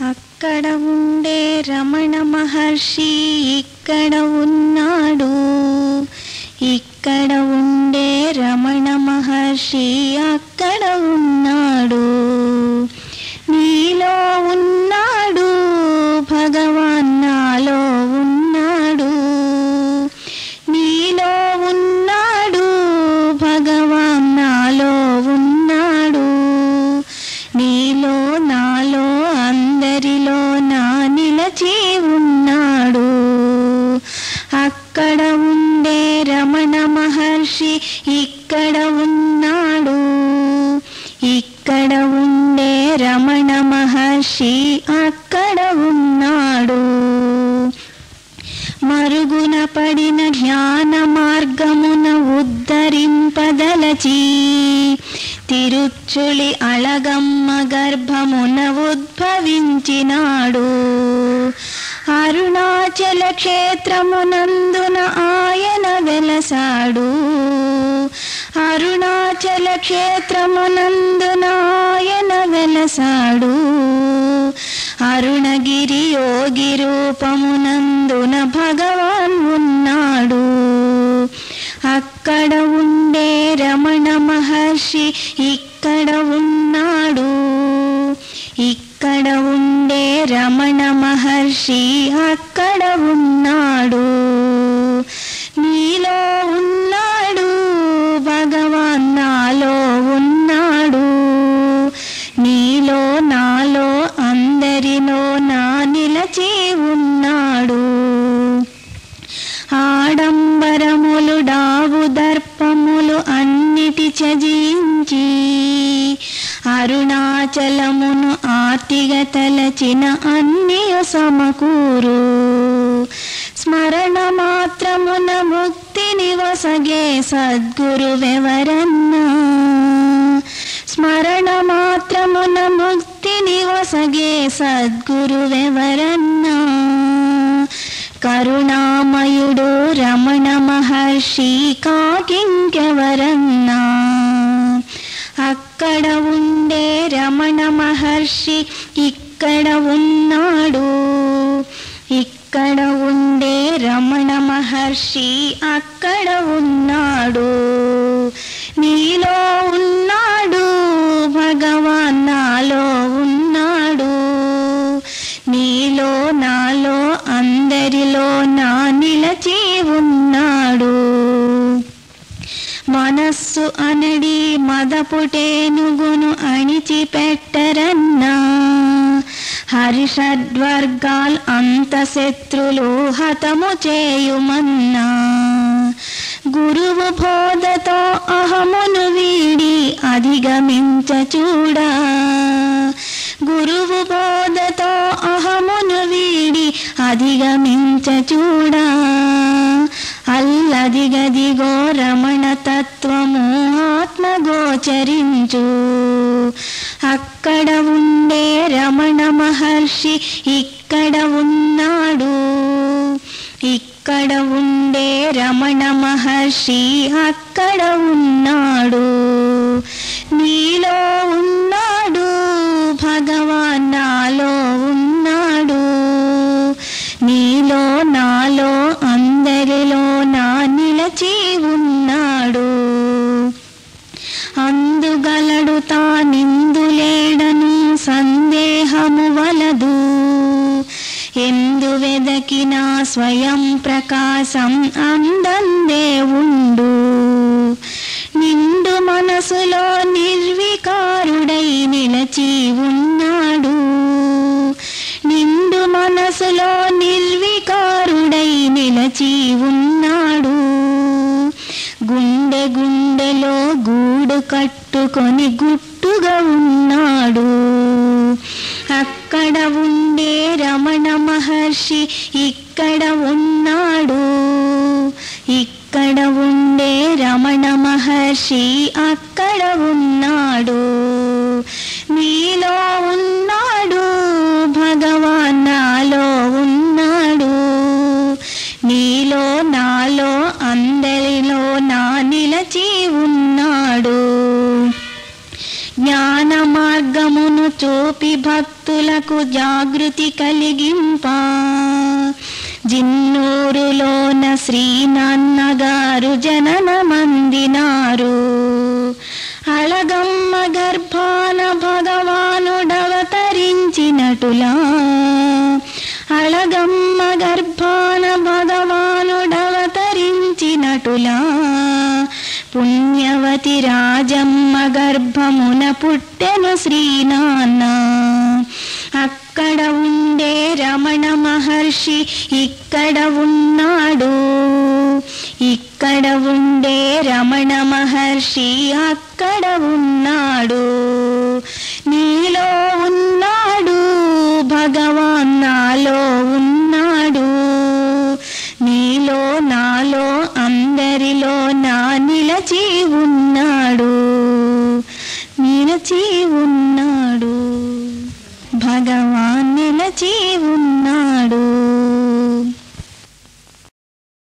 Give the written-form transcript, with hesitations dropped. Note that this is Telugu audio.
అక్కడ ఉండే రమణ మహర్షి ఇక్కడ ఉన్నాడు. ఇక్కడ ఉండే రమణ మహర్షి అక్కడ ఉన్నాడు. నీలో ఉన్నాడు భగవాన్, నాలో ఉన్నాడు. నీలో ఉన్నాడు భగవాన్, నాలో ఉన్నాడు. నీలో నాలో అందరిలో నా నిలచి ఉన్నాడు. అక్కడ ఉండే రమణ మహర్షి ఇక్కడ ఉన్నాడు. ఇక్కడ ఉండే రమణ మహర్షి అక్కడ ఉన్నాడు. మరుగున పడిన జ్ఞాన మార్గమున ఉద్ధరింపదలచి తిరుచులి అళగమ్మ గర్భమున ఉద్భవించినాడు. అరుణాచల క్షేత్రమునందున ఆయన వెలసాడు. అరుణాచల క్షేత్రమునందున ఆయన వెలసాడు. అరుణగిరి యోగి రూపమునందున భగవాన్ ఉన్నాడు. అక్కడ ఉండే రమణ మహర్షి ఇక్కడ ఉన్నాడు. ఇక్కడ ఉండే రమణ మహర్షి అక్కడ ఉన్నాడు. నీలో ఉన్నాడు భగవాన్, నాలో ఉన్నాడు. నీలో నాలో అందరిలో నా నిలచి ఉన్నాడు. ఆడంబరములు డావు దర్పములు అన్నిటి త్యజించి అరుణాచలమును ఆర్తిగా తలచిన అన్నియు సమకూరు. స్మరణ మాత్రమున ముక్తిని వసగే సద్గురువెవరన్నా. స్మరణ మాత్రమున ముక్తిని వసగే సద్గురువెవరన్నా. కరుణామయుడు రమణ మహర్షి కాకింకెవరన్నా. అక్కడ ఉండే రమణ మహర్షి ఇక్కడ ఉన్నాడు. ఇక్కడ ఉండే రమణ మహర్షి అక్కడ ఉన్నాడు. నీలో ఉన్నాడు భగవాన్, నాలో ఉన్నాడు. నీలో నాలో అందరిలో నా నిలచి ఉన్నాడు. మనస్సు అనడి మదపుటేనుగును అణిచిపెట్టరన్నా. హరిషడ్వర్గాల్ అంత శత్రులు హతము చేయుమన్నా. గురువు బోధతో అహమును వీడి అధిగమించ చూడా. గురువు బోధతో అహమును వీడి అధిగమించ చూడా. అల్లదిగదిగో రమణ తత్వము ఆత్మగోచరించు. అక్కడ ఉండే రమణ మహర్షి ఇక్కడ ఉన్నాడు. ఇక్కడ ఉండే రమణ మహర్షి అక్కడ ఉన్నాడు. నీలో ఉన్నాడు భగవాన్, నాలో ఉన్నాడు. నీలో నాలో అందరిలో నా నిలచి ఉన్నాడు. అందుగలడు తానిందులేడను సందేహము వలదు. ఎందు వెదకినా స్వయం ప్రకాశం అందందే ఉండు. నిండు మనసులో నిర్వికారుడై నిలచి ఉన్నాడు. నిండు మనసులో నిర్వికారుడై నిలచి ఉన్నాడు. గుండె గుండెలో గూడు కట్టుకొని గుట్టుగా ఉన్నాడు. అక్కడ ఉండే రమణ మహర్షి ఇక్కడ ఉన్నాడు. ఇక్కడ ఉండే రమణ మహర్షి అక్కడ ఉన్నాడు. నీలో ఉన్నాడు భగవాన్, నాలో ఉన్నాడు. నీలో నాలో అందరిలో నా నిలచి ఉన్నాడు. జ్ఞాన మార్గమును చూపి భక్తులకు జాగృతి కలిగింప జిన్నూరులోన శ్రీనాన్నగారు జననమందినారు. అళగమ్మ గర్భాన భగవానుడవతరించినటులా అళగమ్మ గర్భాన భగవానుడవతరించినటులా పుణ్యవతి రాజమ్మ గర్భమున పుట్టెను శ్రీనాన్న. అక్కడ ఉండే రమణ మహర్షి ఇక్కడ ఉన్నాడు. ఇక్కడ ఉండే రమణ మహర్షి అక్కడ ఉన్నాడు. నీలో ఉన్నాడు భగవాన్, నాలో ఉన్నాడు. నీలో నాలో అందరిలో నా నిలచి ఉన్నాడు, నిలచి ఉన్నాడు. భగవాన్ నిలచి ఉన్నాడు.